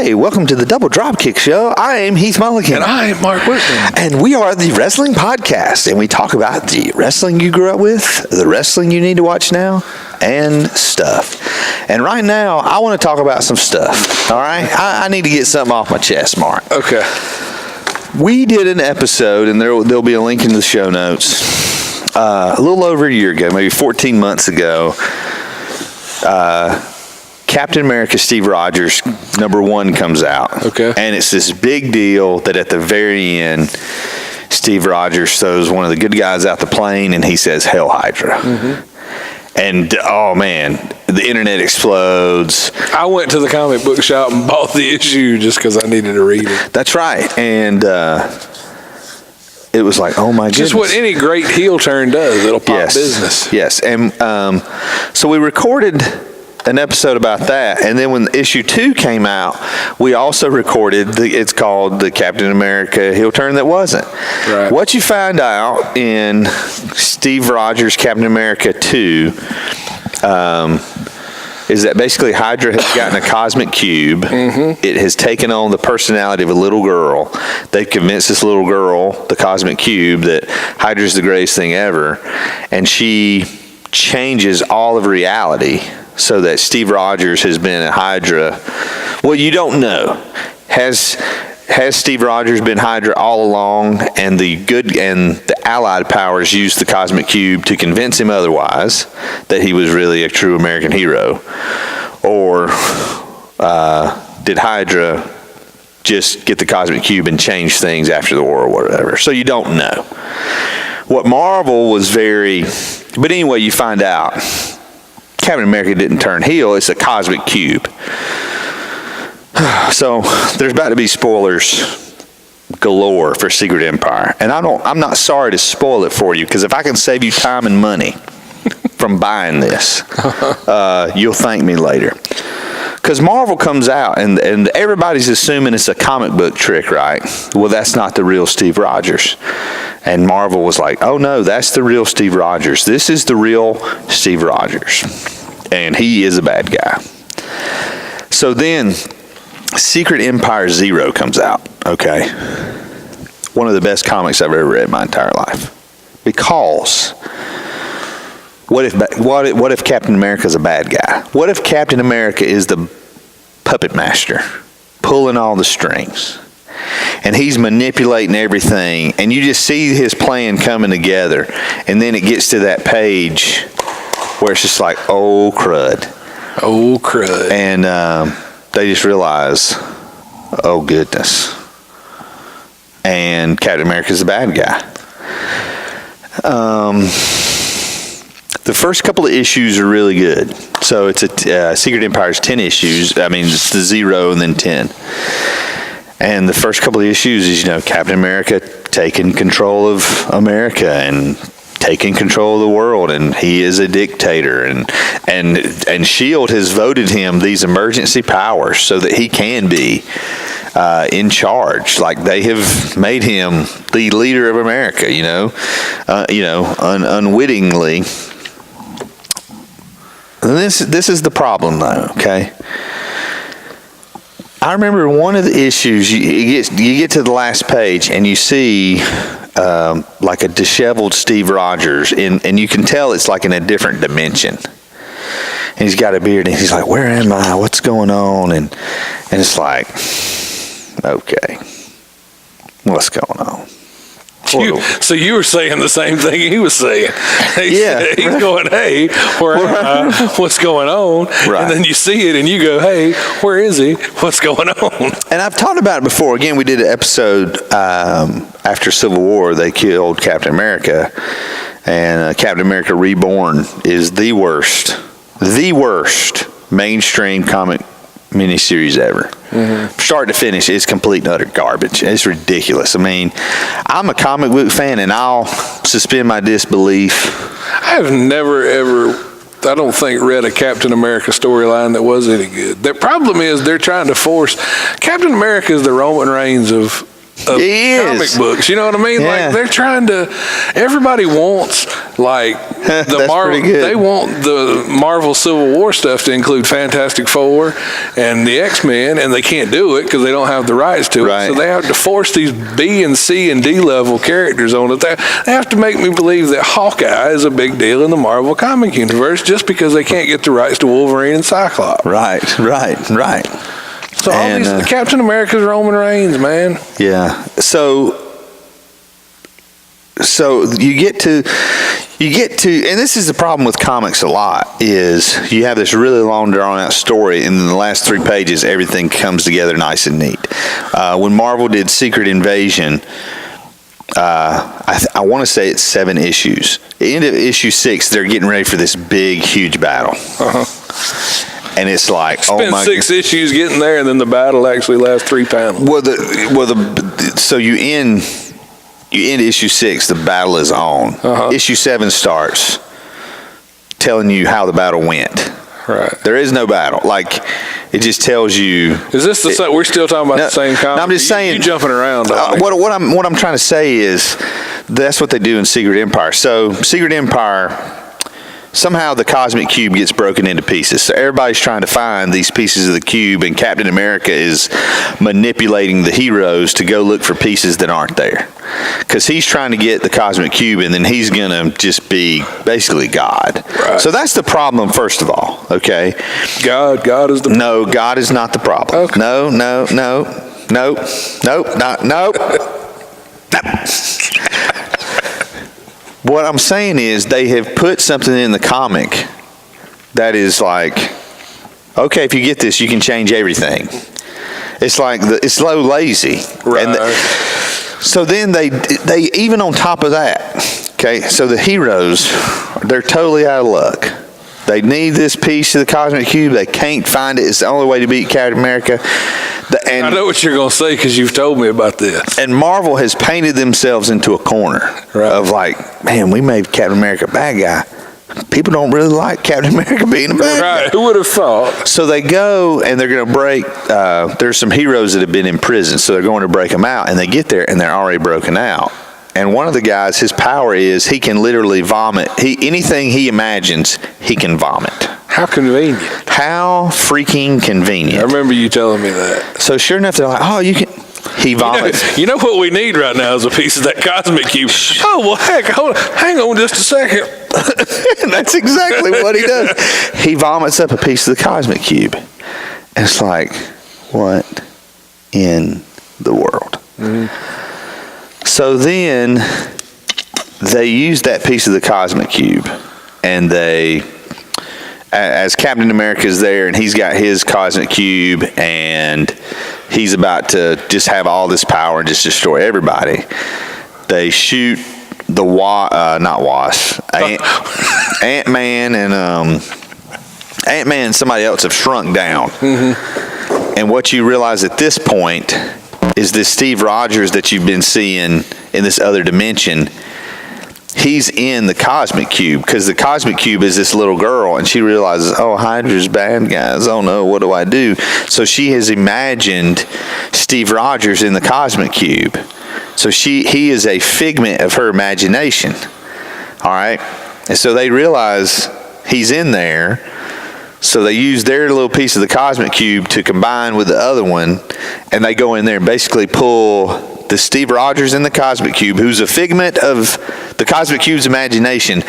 Hey, welcome to the Double Dropkick Show. I am Heath Mullikin. And I am Mark Whitman. And we are the Wrestling Podcast. And we talk about the wrestling you grew up with, the wrestling you need to watch now, and stuff. And right now, I want to talk about some stuff. All right? I need to get something off my chest, Mark. Okay. We did an episode, and there'll be a link in the show notes, a little over a year ago, maybe 14 months ago. Captain America Steve Rogers #1 comes out. Okay. And it's this big deal that at the very end, Steve Rogers throws one of the good guys out the plane and he says, "Hail Hydra." Mm-hmm. And, oh man, the internet explodes. I went to the comic book shop and bought the issue just because I needed to read it. That's right. And it was like, oh my goodness. Just what any great heel turn does. It'll pop business. Yes. And so we recorded an episode about that, and then when issue 2 came out, we also recorded it's called the Captain America heel turn that wasn't. Right. What you find out in Steve Rogers Captain America 2 is that basically Hydra has gotten a cosmic cube. Mm-hmm. It has taken on the personality of a little girl. They've convinced this little girl, the cosmic cube, that Hydra's the greatest thing ever, and she changes all of reality so that Steve Rogers has been a Hydra. Well, you don't know. Has Steve Rogers been Hydra all along, and the good and the Allied powers used the cosmic cube to convince him otherwise, that he was really a true American hero? Or did Hydra just get the cosmic cube and change things after the war or whatever? So you don't know. What Marvel was but anyway, you find out Captain America didn't turn heel. It's a cosmic cube. So there's about to be spoilers galore for Secret Empire, and I'm not sorry to spoil it for you, because if I can save you time and money from buying this, you'll thank me later. Because Marvel comes out, and everybody's assuming it's a comic book trick, right? Well, that's not the real Steve Rogers. And Marvel was like, oh no, that's the real Steve Rogers. This is the real Steve Rogers. And he is a bad guy. So then, Secret Empire 0 comes out, okay? One of the best comics I've ever read in my entire life. Because what if Captain America's a bad guy? What if Captain America is the puppet master, pulling all the strings? And he's manipulating everything, and you just see his plan coming together, and then it gets to that page where it's just like, oh crud. Oh crud. And they just realize, oh goodness. And Captain America's the bad guy. The first couple of issues are really good. So it's Secret Empire's 10 issues. I mean, it's the 0 and then 10. And the first couple of issues is, Captain America taking control of America and taking control of the world, and he is a dictator, and S.H.I.E.L.D. has voted him these emergency powers so that he can be in charge. Like, they have made him the leader of America, unwittingly. And this is the problem, though, okay? I remember one of the issues, you get to the last page and you see like a disheveled Steve Rogers, and you can tell it's like in a different dimension. And he's got a beard and he's like, where am I? What's going on? And it's like, okay, what's going on? So you were saying the same thing he was saying. He's going, hey, where am I? What's going on? Right. And then you see it and you go, hey, where is he? What's going on? And I've talked about it before. Again, we did an episode after Civil War. They killed Captain America. And Captain America Reborn is the worst mainstream comic miniseries ever. Mm-hmm. Start to finish, it's complete and utter garbage. It's ridiculous. I mean, I'm a comic book fan, and I'll suspend my disbelief. I have never, ever, I don't think, read a Captain America storyline that was any good. The problem is they're trying to force, Captain America is the Roman Reigns of comic books. You know what I mean? Yeah. Like, they're trying to, everybody wants Like the Marvel, they want the Marvel Civil War stuff to include Fantastic Four and the X-Men, and they can't do it because they don't have the rights to it. So they have to force these B and C and D level characters on it. They have to make me believe that Hawkeye is a big deal in the Marvel comic universe just because they can't get the rights to Wolverine and Cyclops. Right. So all these Captain America's Roman Reigns, man. Yeah. So you get to, and this is the problem with comics a lot, is you have this really long drawn out story, and in the last 3 pages, everything comes together nice and neat. When Marvel did Secret Invasion, I want to say it's 7 issues. At the end of issue 6, they're getting ready for this big, huge battle. And it's like, spend 6 issues getting there, and then the battle actually lasts 3 panels. So you end issue 6, the battle is on. Issue 7 starts telling you how the battle went. Right. There is no battle. Like, it just tells you. Is this the same? We're still talking about the same comic? No, I'm just saying. You jumping around. What I'm trying to say is that's what they do in Secret Empire. So Secret Empire, somehow the cosmic cube gets broken into pieces. So everybody's trying to find these pieces of the cube, and Captain America is manipulating the heroes to go look for pieces that aren't there. Because he's trying to get the cosmic cube, and then he's going to just be basically God. Right. So that's the problem, first of all, okay? God is the problem. No, God is not the problem. Okay. No. What I'm saying is they have put something in the comic that is like, okay, if you get this, you can change everything. It's like it's so lazy. Right. And so then they even on top of that, okay, so the heroes, they're totally out of luck. They need this piece of the cosmic cube. They can't find it. It's the only way to beat Captain America. And I know what you're going to say because you've told me about this. And Marvel has painted themselves into a corner of like, man, we made Captain America a bad guy. People don't really like Captain America being a bad guy. Who would have thought? So they go and they're going to break. There's some heroes that have been in prison, so they're going to break them out. And they get there and they're already broken out. And one of the guys, his power is he can literally vomit. Anything he imagines, he can vomit. How convenient. How freaking convenient. I remember you telling me that. So sure enough, they're like, oh, you can. He vomits. You know what we need right now is a piece of that cosmic cube. Oh, well, heck, hang on just a second. That's exactly what he does. He vomits up a piece of the cosmic cube. And it's like, what in the world? Mm-hmm. So then they use that piece of the cosmic cube, and as Captain America's there, and he's got his cosmic cube, and he's about to just have all this power and just destroy everybody. They shoot the Ant-Man and somebody else have shrunk down. Mm-hmm. And what you realize at this point is this Steve Rogers that you've been seeing in this other dimension. He's in the cosmic cube because the cosmic cube is this little girl, and she realizes, oh, Hydra's bad guys. Oh no, what do I do? So she has imagined Steve Rogers in the cosmic cube. So he is a figment of her imagination. All right, and so they realize he's in there. So they use their little piece of the cosmic cube to combine with the other one, and they go in there and basically pull the Steve Rogers in the cosmic cube, who's a figment of the cosmic cube's imagination,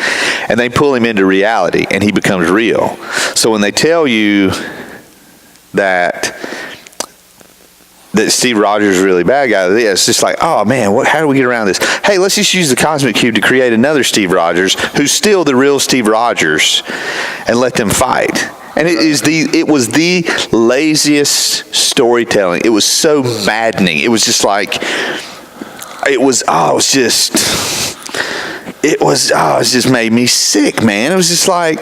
and they pull him into reality, and he becomes real. So when they tell you that Steve Rogers is a really bad guy, it's just like, oh man, how do we get around this? Hey, let's just use the cosmic cube to create another Steve Rogers who's still the real Steve Rogers, and let them fight. And it was the laziest storytelling. It was so maddening. It was just like, it just made me sick, man. It was just like,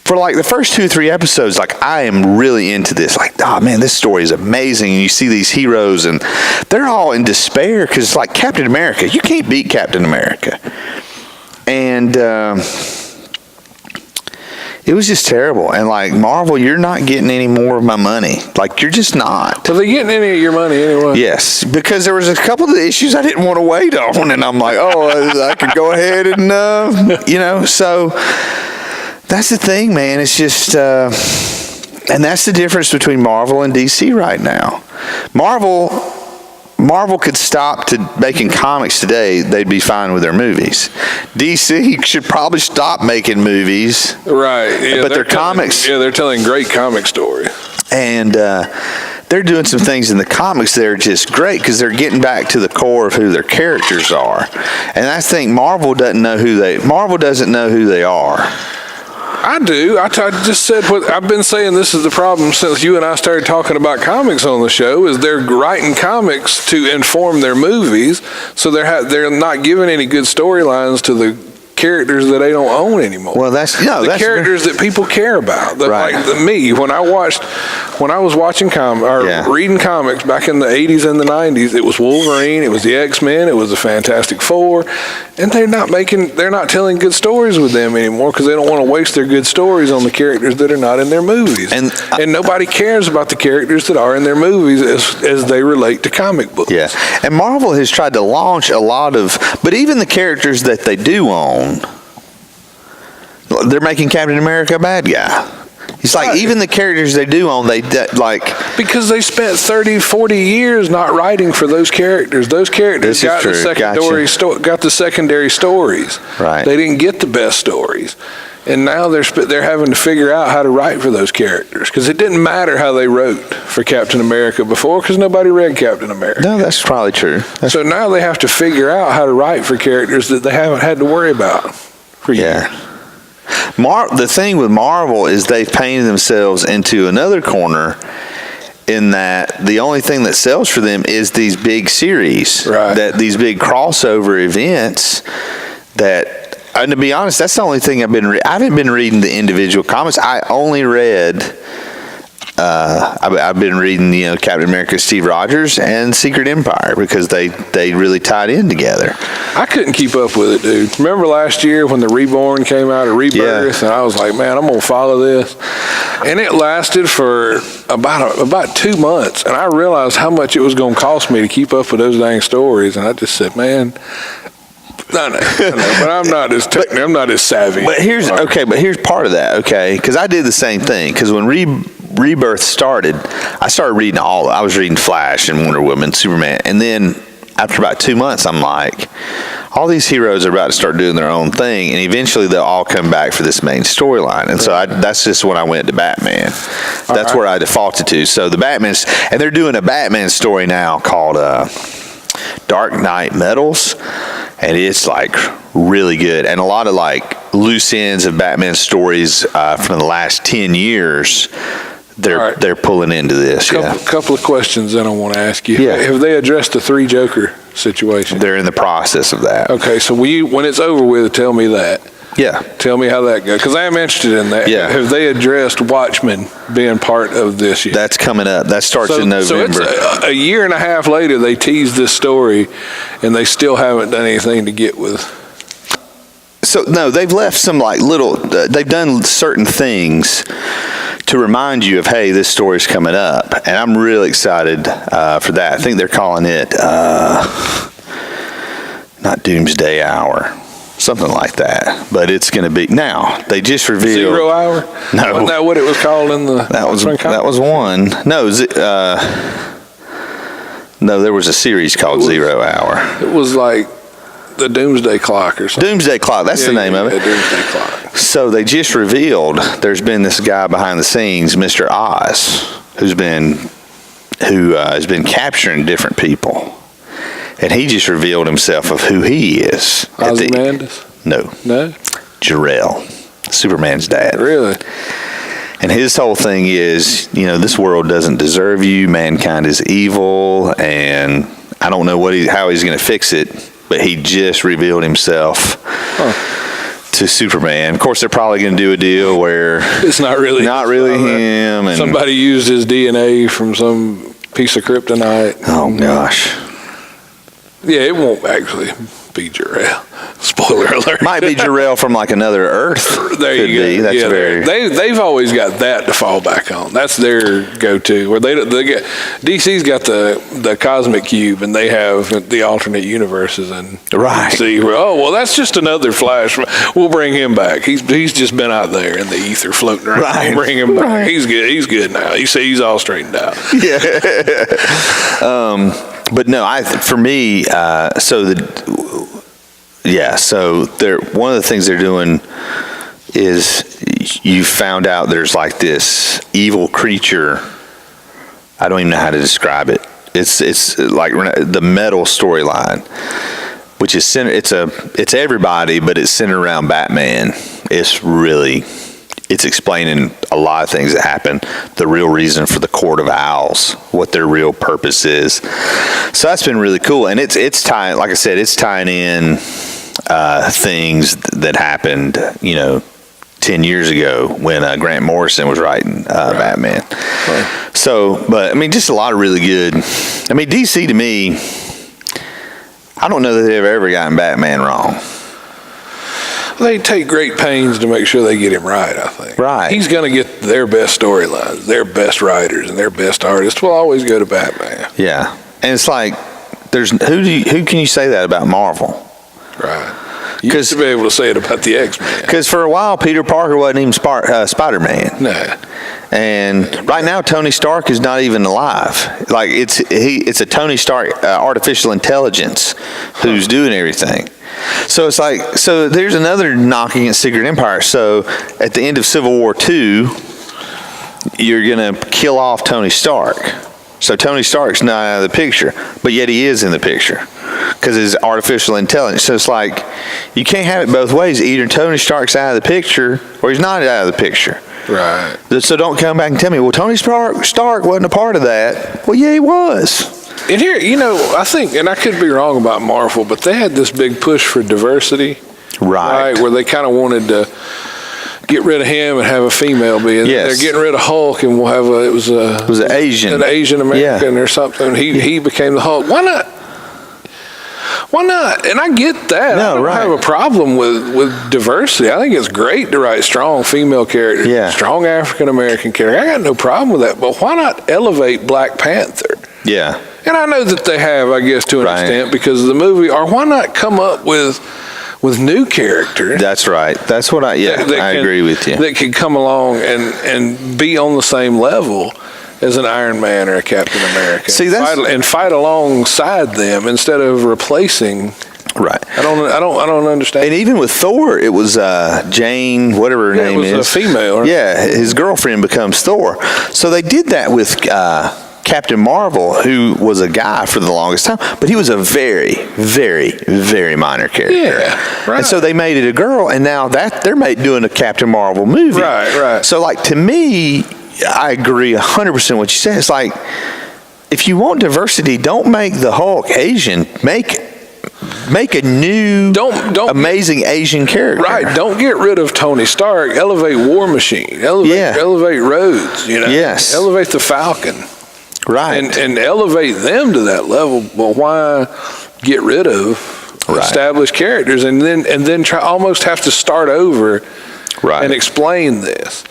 for like the first 2 or 3 episodes, like I am really into this. Like, oh man, this story is amazing. And you see these heroes and they're all in despair because it's like Captain America. You can't beat Captain America. And It was just terrible. And like, Marvel, you're not getting any more of my money. Like, you're just not. Are they getting any of your money anyway? Yes, because there was a couple of the issues I didn't want to wait on, and I'm like, I could go ahead and, so that's the thing, man. It's just, and that's the difference between Marvel and DC right now. Marvel could stop making comics today, they'd be fine with their movies. DC should probably stop making movies. Right. Yeah, but their comics. Yeah, they're telling great comic stories. And they're doing some things in the comics that are just great because they're getting back to the core of who their characters are. And I think Marvel doesn't know who they are. I do. I just said what I've been saying. This is the problem since you and I started talking about comics on the show. Is they're writing comics to inform their movies, so they're not giving any good storylines to the characters that they don't own anymore. Well, that's characters that people care about. Right. Like me, when I was watching reading comics back in the 80s and the 90s, it was Wolverine, it was the X-Men, it was the Fantastic Four, and they're not telling good stories with them anymore because they don't want to waste their good stories on the characters that are not in their movies. And nobody cares about the characters that are in their movies as they relate to comic books. Yeah. And Marvel has tried to launch a lot of, but even the characters that they do own, they're making Captain America a bad guy. It's like even the characters they do own, because they spent 30, 40 years not writing for those characters. Those characters got the secondary stories. Right. They didn't get the best stories. And now they're having to figure out how to write for those characters because it didn't matter how they wrote for Captain America before because nobody read Captain America. No, that's probably true. So now they have to figure out how to write for characters that they haven't had to worry about for years. The thing with Marvel is they've painted themselves into another corner in that the only thing that sells for them is these big series, right. These big crossover events that. And to be honest, that's the only thing I've been reading. I haven't been reading the individual comics. I only read, I've been reading, Captain America, Steve Rogers, and Secret Empire because they really tied in together. I couldn't keep up with it, dude. Remember last year when the Reborn came out, or Rebirth, and I was like, man, I'm going to follow this. And it lasted for about 2 months, and I realized how much it was going to cost me to keep up with those dang stories, and I just said, man... I know, but I'm not as savvy. But here's part of that, okay? Because I did the same thing. Because when Rebirth started, I started reading I was reading Flash and Wonder Woman, Superman, and then after about 2 months, I'm like, all these heroes are about to start doing their own thing, and eventually they'll all come back for this main storyline. And so that's just when I went to Batman. That's where I defaulted to. So the Batman's, and they're doing a Batman story now called Dark Knight Metals. And it's like really good, and a lot of like loose ends of Batman stories from the last 10 years. They're pulling into this. Couple of questions that I want to ask you. Yeah. Have they addressed the 3 Joker situation? They're in the process of that. Okay, so when it's over with, tell me that. Yeah. Tell me how that goes, because I am interested in that. Yeah. Have they addressed Watchmen being part of this yet? That's coming up. That starts in November. So it's a year and a half later, they teased this story, and they still haven't done anything to get with. So, no, they've left some they've done certain things to remind you of, hey, this story's coming up. And I'm really excited for that. I think they're calling it, not Doomsday Hour. Something like that, but it's going to be now. They just revealed 0 Hour. No, wasn't that what it was called in the? That was one. No, no, there was a series called 0 Hour. It was like the Doomsday Clock or something. Doomsday Clock. That's the name of it. Doomsday Clock. So they just revealed there's been this guy behind the scenes, Mr. Oz, who has been capturing different people. And he just revealed himself of who he is. Ozymandias? No. Jor-El, Superman's dad. Really? And his whole thing is, this world doesn't deserve you. Mankind is evil, and I don't know how he's going to fix it. But he just revealed himself to Superman. Of course, they're probably going to do a deal where it's not really him. And somebody used his DNA from some piece of kryptonite. Oh gosh. Yeah, it won't actually be Jor-El. Spoiler alert. Might be Jor-El from like another Earth. There you go. That's they've always got that to fall back on. That's their go-to. Where they get DC's got the cosmic cube, and they have the alternate universes, and right. See, well, that's just another Flash. We'll bring him back. He's just been out there in the ether floating around. Right. We'll bring him back. Right. He's good. He's good now. You see, he's all straightened out. Yeah. But no, for me, so they're one of the things they're doing is you found out there's like this evil creature. I don't even know how to describe it. It's like the Metal storyline, which is it's everybody, but it's centered around Batman. It's explaining a lot of things that happen, the real reason for the Court of Owls, what their real purpose is. So that's been really cool, and it's tying, like I said, it's tying in things that happened, 10 years ago when Grant Morrison was writing Batman. Right. So, but I mean, just a lot of really good. I mean, DC to me, I don't know that they've ever gotten Batman wrong. They take great pains to make sure they get him right, I think. Right. He's going to get their best storylines, their best writers, and their best artists will always go to Batman. Yeah. And it's like, who can you say that about Marvel? Right. You used to be able to say it about the X-Men. Because for a while, Peter Parker wasn't even Spider-Man. No. And right now, Tony Stark is not even alive. Like, it's a Tony Stark artificial intelligence who's doing everything. So it's like, there's another knock against Secret Empire. So at the end of Civil War II, you're going to kill off Tony Stark. So Tony Stark's not out of the picture, but yet he is in the picture because it's artificial intelligence. So it's like, you can't have it both ways. Either Tony Stark's out of the picture or he's not out of the picture. Right. So don't come back and tell me, well, Tony Stark wasn't a part of that. Well, yeah, he was. And here, I think, and I could be wrong about Marvel, but they had this big push for diversity. Right. Where they kind of wanted to get rid of him and have a female be in. Yes. They're getting rid of Hulk, and we'll have it was an Asian American or something. He became the Hulk. Why not? Why not? And I get that. No, I don't have a problem with diversity. I think it's great to write strong female characters, strong African American characters. I got no problem with that. But why not elevate Black Panther? Yeah. And I know that they have, I guess, to an extent because of the movie. Or why not come up with new characters? That's right. That's what I agree with you. That could come along and be on the same level as an Iron Man or a Captain America. See, and fight alongside them instead of replacing. Right. I don't understand. And even with Thor, it was Jane, whatever her name is. It was a female. Right? Yeah, his girlfriend becomes Thor. So they did that with Captain Marvel, who was a guy for the longest time, but he was a very, very, very minor character. Yeah, right. And so they made it a girl, and now they're doing a Captain Marvel movie. Right. So, like, to me, I agree 100% what you said. It's like, if you want diversity, don't make the Hulk Asian. Make a new, amazing Asian character. Right. Don't get rid of Tony Stark. Elevate War Machine. Elevate Rhodes. Yes. Elevate the Falcon. Right. And elevate them to that level. Well, why get rid of established characters and then try almost have to start over and explain this?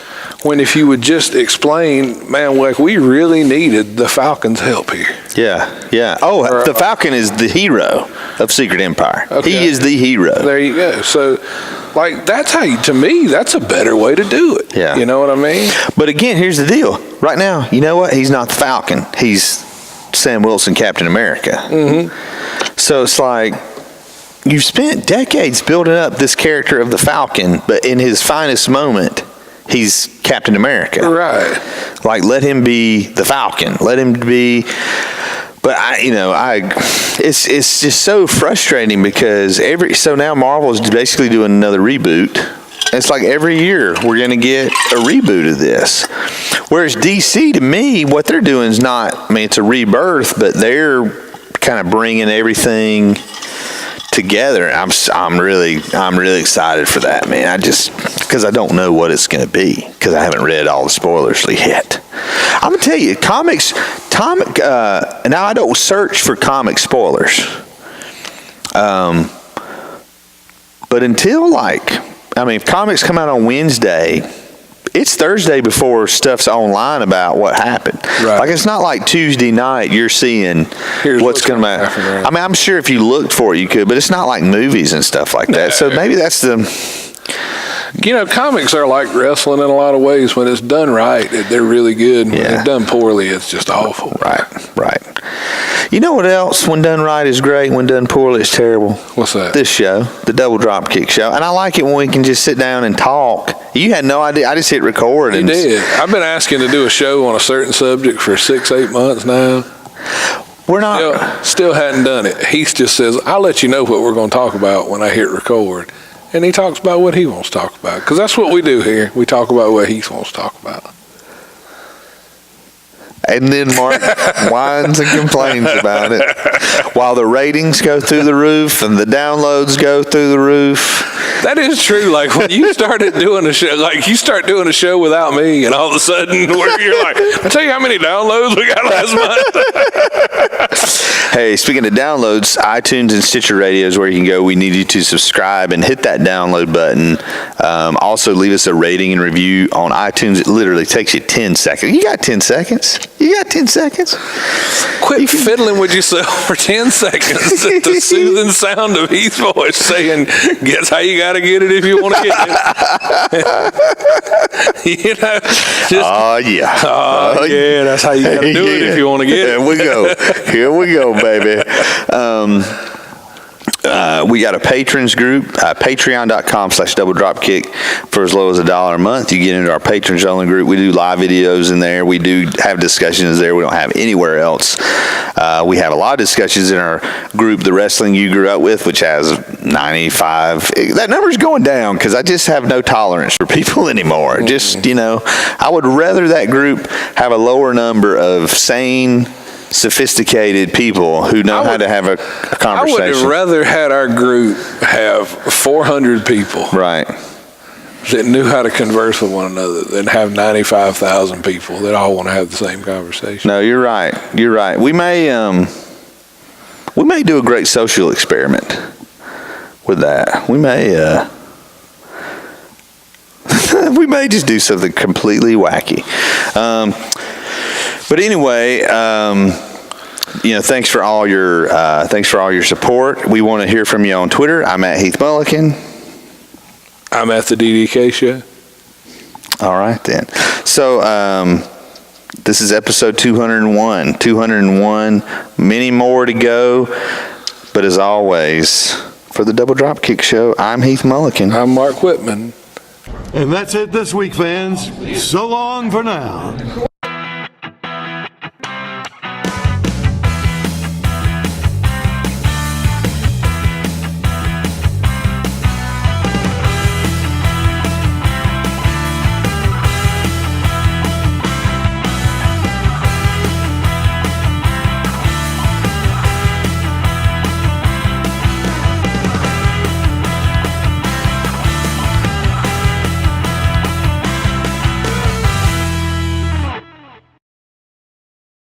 When if you would just explain, man, like we really needed the Falcon's help here. Yeah. Oh, the Falcon is the hero of Secret Empire. Okay. He is the hero. There you go. So, like, that's how to me, that's a better way to do it. Yeah. You know what I mean? But again, here's the deal. Right now, you know what? He's not the Falcon. He's Sam Wilson, Captain America. Mm-hmm. So it's like, you've spent decades building up this character of the Falcon, but in his finest moment, he's Captain America. Right. Like, let him be the Falcon. Let him be. But it's just so frustrating because so now Marvel is basically doing another reboot. It's like every year we're going to get a reboot of this. Whereas DC, to me, what they're doing is not, it's a rebirth, but they're kind of bringing everything together. I'm really excited for that, man. Because I don't know what it's going to be because I haven't read all the spoilers yet. I'm gonna tell you, now I don't search for comic spoilers. But until if comics come out on Wednesday, it's Thursday before stuff's online about what happened. Right. Like, it's not like Tuesday night you're seeing what's going to happen. Right. I mean, I'm sure if you looked for it, you could, but it's not like movies and stuff like that. So maybe that's comics are like wrestling in a lot of ways. When it's done right, they're really good. When it's done poorly, it's just awful. Right. You know what else, when done right, is great? When done poorly, it's terrible. What's that? This show, the Double Drop Kick Show. And I like it when we can just sit down and talk. You had no idea. I just hit record. You did. I've been asking to do a show on a certain subject for 6-8 months now. We're not. Still hadn't done it. Heath just says, I'll let you know what we're going to talk about when I hit record. And he talks about what he wants to talk about. Because that's what we do here. We talk about what Heath wants to talk about. And then Mark whines and complains about it while the ratings go through the roof and the downloads go through the roof. That is true. Like, when you started doing a show, like, you start doing a show without me, and all of a sudden, where you're like, I tell you how many downloads we got last month. Hey, speaking of downloads, iTunes and Stitcher Radio is where you can go. We need you to subscribe and hit that download button. Also, leave us a rating and review on iTunes. It literally takes you 10 seconds. You got 10 seconds? You got 10 seconds? Quit fiddling with yourself for 10 seconds at the soothing sound of Heath's voice saying, guess how you got to get it if you want to get it. Yeah, that's how you got to do it if you want to get it. Here we go, baby. We got a patrons group, patreon.com/doubledropkick. For as low as $1 a month, you get into our patrons only group. We do live videos in there. We do have discussions there we don't have anywhere else. We have a lot of discussions in our group, The Wrestling You Grew Up With, which has 95. That number's going down because I just have no tolerance for people anymore. Just, I would rather that group have a lower number of sane, sophisticated people who know how to have a conversation. I would have rather had our group have 400 people. Right. That knew how to converse with one another than have 95,000 people that all want to have the same conversation. No, you're right. You're right. We may do a great social experiment with that. We may just do something completely wacky. But anyway, thanks for all your support. We want to hear from you on Twitter. I'm at Heath Mullikin. I'm at the DDK Show. All right then. So this is episode 201. 201. Many more to go. But as always, for the Double Drop Kick Show, I'm Heath Mullikin. I'm Mark Whitman. And that's it this week, fans. So long for now.